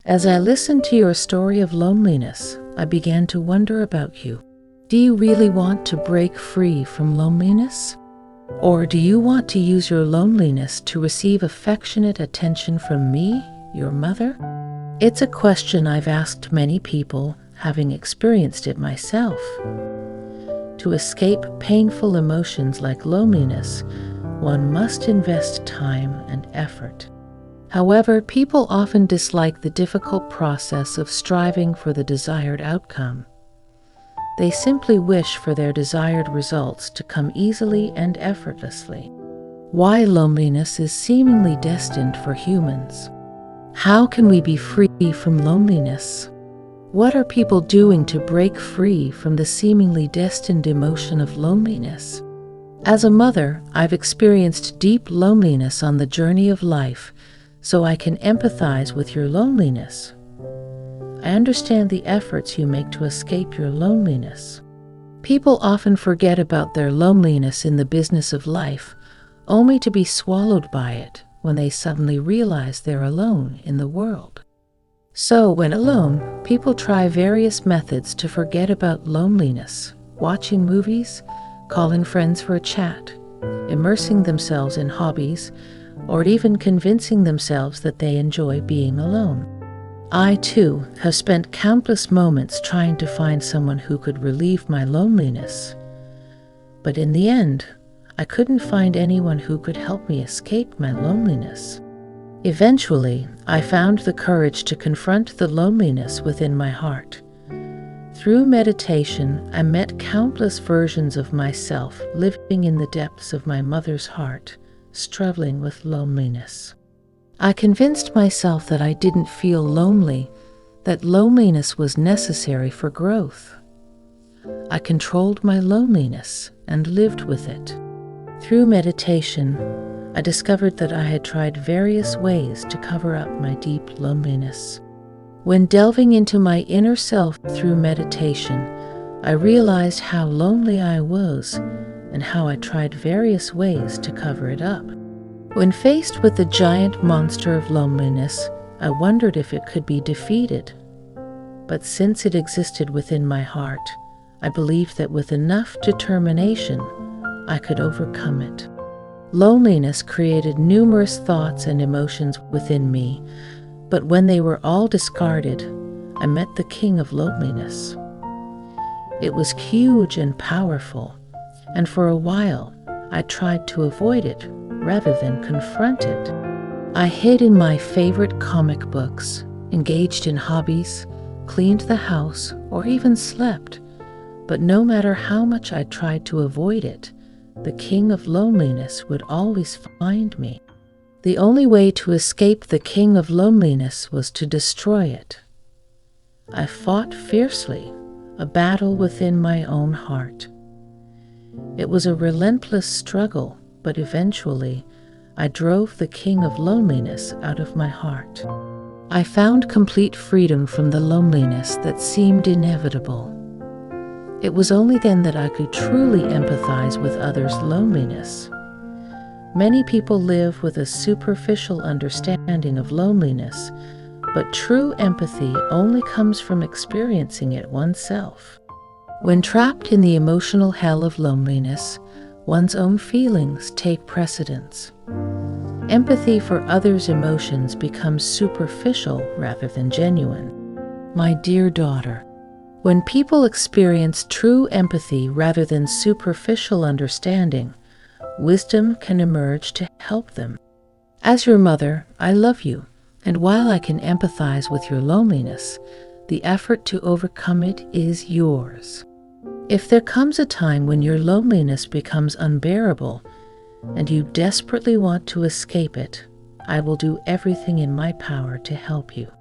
As I listened to your story of loneliness, I began to wonder about you. Do you really want to break free from loneliness? Or do you want to use your loneliness to receive affectionate attention from me, your mother? It's a question I've asked many people, having experienced it myself. To escape painful emotions like loneliness, one must invest time and effort. However, people often dislike the difficult process of striving for the desired outcome. They simply wish for their desired results to come easily and effortlessly. Why loneliness is seemingly destined for humans. How can we be free from loneliness? What are people doing to break free from the seemingly destined emotion of loneliness? As a mother, I've experienced deep loneliness on the journey of life, so I can empathize with your loneliness. I understand the efforts you make to escape your loneliness. People often forget about their loneliness in the business of life, only to be swallowed by it when they suddenly realize they're alone in the world. So, when alone, people try various methods to forget about loneliness: watching movies, calling friends for a chat, immersing themselves in hobbies, or even convincing themselves that they enjoy being alone. I, too, have spent countless moments trying to find someone who could relieve my loneliness. But in the end, I couldn't find anyone who could help me escape my loneliness. Eventually, I found the courage to confront the loneliness within my heart. Through meditation, I met countless versions of myself living in the depths of my mother's heart, struggling with loneliness. I convinced myself that I didn't feel lonely, that loneliness was necessary for growth. I controlled my loneliness and lived with it. Through meditation, I discovered that I had tried various ways to cover up my deep loneliness. When delving into my inner self through meditation, I realized how lonely I was and how I tried various ways to cover it up. When faced with the giant monster of loneliness, I wondered if it could be defeated. But since it existed within my heart, I believed that with enough determination, I could overcome it. Loneliness created numerous thoughts and emotions within me, but when they were all discarded, I met the king of loneliness. It was huge and powerful, and for a while, I tried to avoid it rather than confront it. I hid in my favorite comic books, engaged in hobbies, cleaned the house, or even slept. But no matter how much I tried to avoid it, the king of loneliness would always find me. The only way to escape the king of loneliness was to destroy it. I fought fiercely, a battle within my own heart. It was a relentless struggle, but eventually, I drove the king of loneliness out of my heart. I found complete freedom from the loneliness that seemed inevitable. It was only then that I could truly empathize with others' loneliness. Many people live with a superficial understanding of loneliness, but true empathy only comes from experiencing it oneself. When trapped in the emotional hell of loneliness, one's own feelings take precedence. Empathy for others' emotions becomes superficial rather than genuine. My dear daughter, when people experience true empathy rather than superficial understanding, wisdom can emerge to help them. As your mother, I love you, and while I can empathize with your loneliness, the effort to overcome it is yours. If there comes a time when your loneliness becomes unbearable and you desperately want to escape it, I will do everything in my power to help you.